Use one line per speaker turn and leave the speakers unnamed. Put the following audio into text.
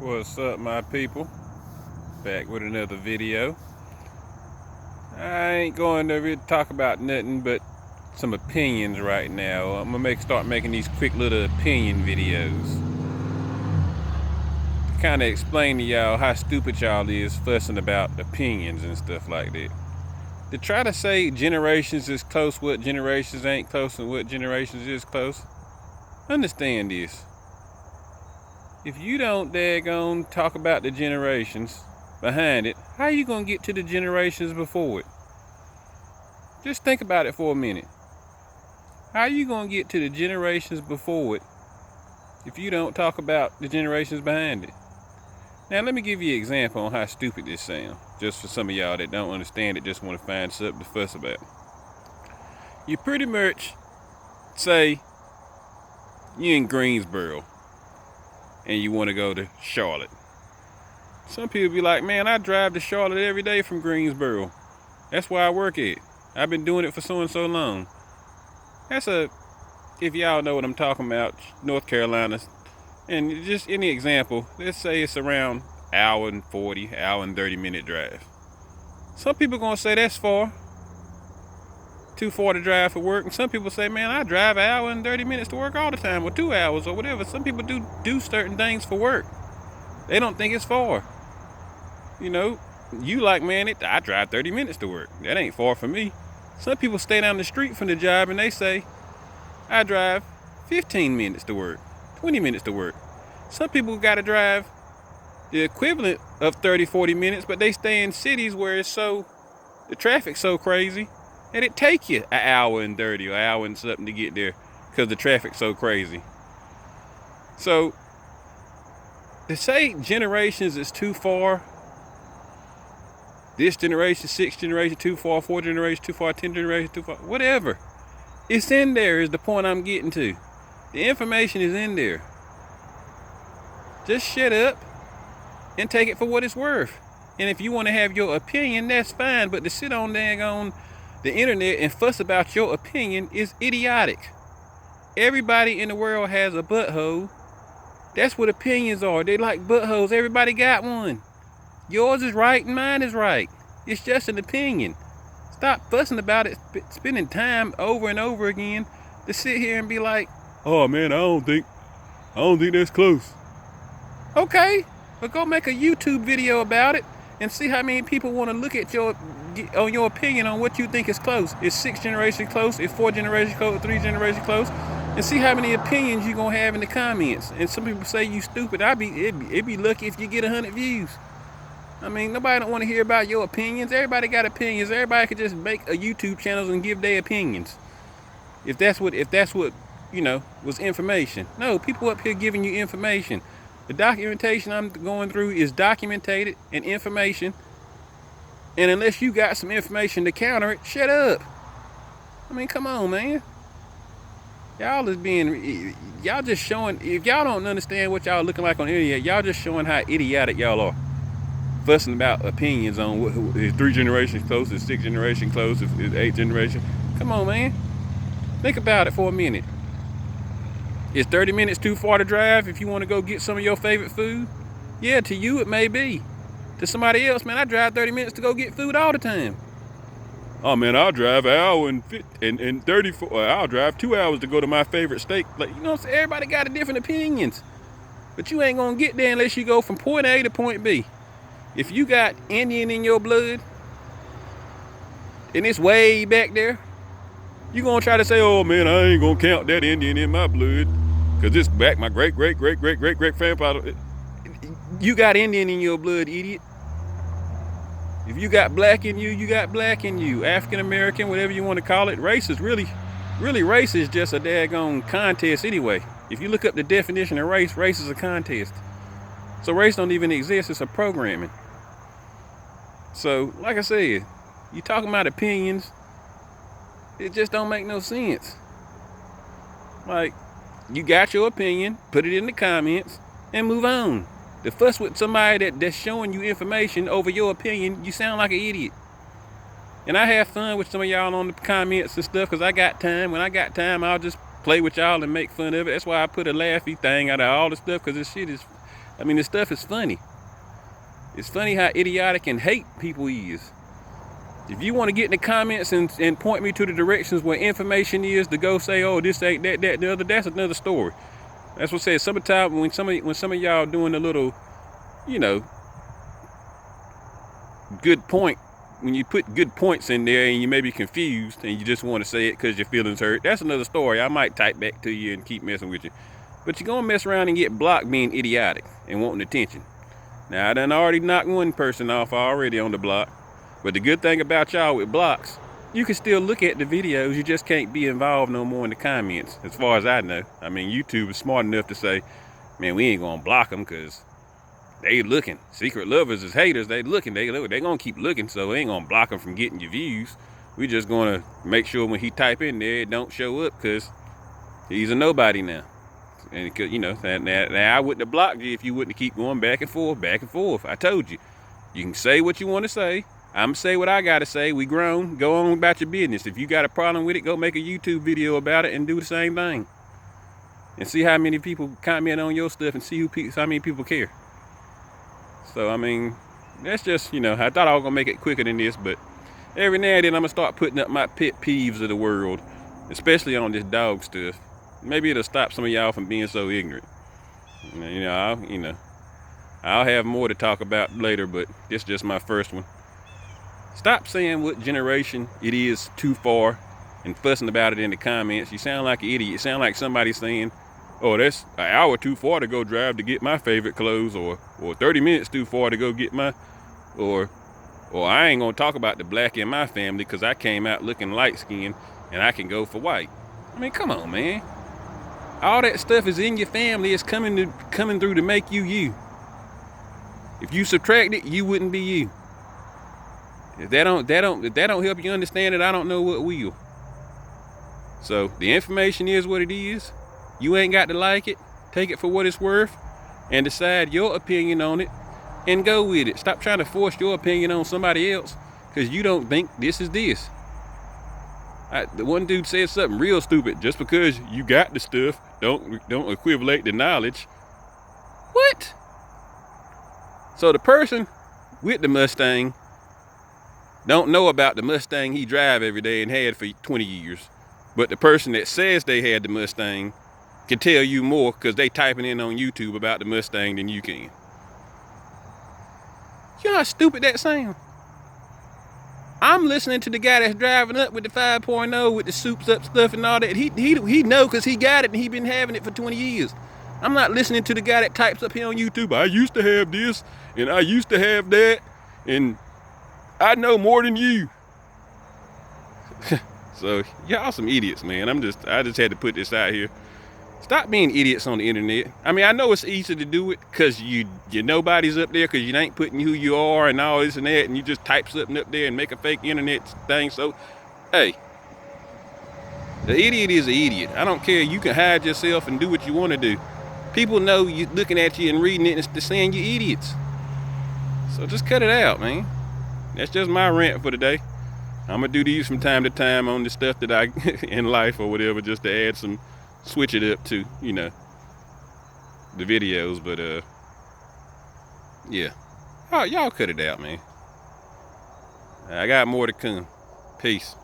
What's up, my people? Back with another video. I ain't going to really talk about nothing but some opinions right now. I'm gonna start making these quick little opinion videos to kind of explain to y'all how stupid y'all is fussing about opinions and stuff like that. To try to say generations is close, what generations ain't close, and what generations is close. Understand this. If you don't daggone talk about the generations behind it, how you gonna get to the generations before it? Just think about it for a minute. How you gonna get to the generations before it if you don't talk about the generations behind it? Now let me give you an example on how stupid this sounds, just for some of y'all that don't understand it, just want to find something to fuss about. You pretty much say you in Greensboro and you want to go to Charlotte. Some people be like, man, I drive to Charlotte every day from Greensboro. That's where I work at. I've been doing it for so and so long. If y'all know what I'm talking about, North Carolina, and just any example, let's say it's around hour and 40, hour and 30-minute drive. Some people gonna say that's far, too far to drive for work, and some people say, man, I drive an hour and 30 minutes to work all the time, or 2 hours, or whatever. Some people do certain things for work. They don't think it's far. You know, you like, man, I drive 30 minutes to work. That ain't far for me. Some people stay down the street from the job and they say, I drive 15 minutes to work, 20 minutes to work. Some people gotta drive the equivalent of 30, 40 minutes, but they stay in cities where the traffic's so crazy that it take you an hour and 30 or an hour and something to get there because the traffic's so crazy. So, to say generations is too far, this generation, 6th generation, too far, 4th generation, too far, 10th generation, too far, whatever. It's in there is the point I'm getting to. The information is in there. Just shut up and take it for what it's worth. And if you want to have your opinion, that's fine. But to sit on the internet and fuss about your opinion is idiotic. Everybody in the world has a butthole. That's what opinions are. They like buttholes. Everybody got one. Yours is right and mine is right. It's just an opinion. Stop fussing about it, spending time over and over again to sit here and be like, oh man, I don't think that's close. Okay, but go make a YouTube video about it and see how many people want to look at your opinion on what you think is close. Is 6th generation close? Is 4th generation close? 3rd generation close? And see how many opinions you gonna have in the comments. And some people say you stupid. It'd be lucky if you get 100 views. I mean, nobody don't want to hear about your opinions. Everybody got opinions. Everybody could just make a YouTube channel and give their opinions. If that's what was information. No, people up here giving you information. The documentation I'm going through is documented and information. And unless you got some information to counter it, shut up. I mean, come on, man. Y'all just showing, if y'all don't understand what y'all looking like on the internet, y'all just showing how idiotic y'all are. Fussing about opinions on what is 3 generations close, is 6th generation close, is 8th generation. Come on, man. Think about it for a minute. Is 30 minutes too far to drive if you want to go get some of your favorite food? Yeah, to you it may be. To somebody else, man, I drive 30 minutes to go get food all the time. Oh man, I'll drive an hour and 34. I'll drive 2 hours to go to my favorite steak. Like, you know what I'm saying? Everybody got different opinions. But you ain't gonna get there unless you go from point A to point B. If you got Indian in your blood, and it's way back there, you gonna try to say, oh man, I ain't gonna count that Indian in my blood, because it's back my great grandfather. You got Indian in your blood, idiot. If you got black in you, you got black in you. African American, whatever you want to call it. Race is really race is just a daggone contest anyway. If you look up the definition of race is a contest. So race don't even exist, it's a programming. So, like I said, you talking about opinions, it just don't make no sense. Like, you got your opinion, put it in the comments, and move on. To fuss with somebody that's showing you information over your opinion, you sound like an idiot. And I have fun with some of y'all on the comments and stuff, because I got time. When I got time, I'll just play with y'all and make fun of it. That's why I put a laughy thing out of all the stuff, because this shit is I mean, this stuff is funny. It's funny how idiotic and hate people is. If you want to get in the comments and point me to the directions where information is to go say, oh, this ain't that, the other, that's another story. That's what I said. Summertime, when some of y'all doing a little, you know, good point, when you put good points in there and you may be confused and you just want to say it because your feelings hurt, that's another story. I might type back to you and keep messing with you. But you're going to mess around and get blocked being idiotic and wanting attention. Now, I done already knocked one person off already on the block. But the good thing about y'all with blocks, you can still look at the videos. You just can't be involved no more in the comments, as far as I know. I mean, YouTube is smart enough to say, man, we ain't going to block them because they looking. Secret lovers is haters. They looking. They going to keep looking, so they ain't going to block them from getting your views. We just going to make sure when he type in there, it don't show up because he's a nobody now. And, you know, now I wouldn't have blocked you if you wouldn't keep going back and forth, back and forth. I told you. You can say what you want to say. I'm going to say what I got to say. We grown. Go on about your business. If you got a problem with it, go make a YouTube video about it and do the same thing. And see how many people comment on your stuff and see how many people care. So, I mean, that's just, you know, I thought I was going to make it quicker than this, but every now and then I'm going to start putting up my pet peeves of the world, especially on this dog stuff. Maybe it'll stop some of y'all from being so ignorant. I'll have more to talk about later, but this is just my first one. Stop saying what generation it is too far and fussing about it in the comments. You sound like an idiot. You sound like somebody saying, oh, that's an hour too far to go drive to get my favorite clothes, or 30 minutes too far to go get my, or I ain't gonna talk about the black in my family because I came out looking light skinned and I can go for white. I mean, come on, man. All that stuff is in your family. It's coming through to make you you. If you subtract it, you wouldn't be you. If that don't help you understand it, I don't know what will. So the information is what it is. You ain't got to like it. Take it for what it's worth and decide your opinion on it and go with it. Stop trying to force your opinion on somebody else because you don't think this is this. The one dude said something real stupid. Just because you got the stuff, don't equivalent the knowledge. What? So the person with the Mustang don't know about the Mustang he drive every day and had for 20 years. But the person that says they had the Mustang can tell you more because they typing in on YouTube about the Mustang than you can. You know how stupid that sounds? I'm listening to the guy that's driving up with the 5.0 with the souped up stuff and all that. He know because he got it and he been having it for 20 years. I'm not listening to the guy that types up here on YouTube. I used to have this and I used to have that and I know more than you. So y'all some idiots, man. I just had to put this out here. Stop being idiots on the internet. I mean, I know it's easy to do it because you nobody's up there because you ain't putting who you are and all this and that, and you just type something up there and make a fake internet thing. So, hey, the idiot is an idiot. I don't care. You can hide yourself and do what you want to do. People know you looking at you and reading it and saying you idiots. So just cut it out, man. That's just my rant for today. I'm gonna do these from time to time on the stuff that I in life or whatever, just to add some, switch it up to, you know, the videos. But yeah, y'all cut it out, man. I got more to come. Peace.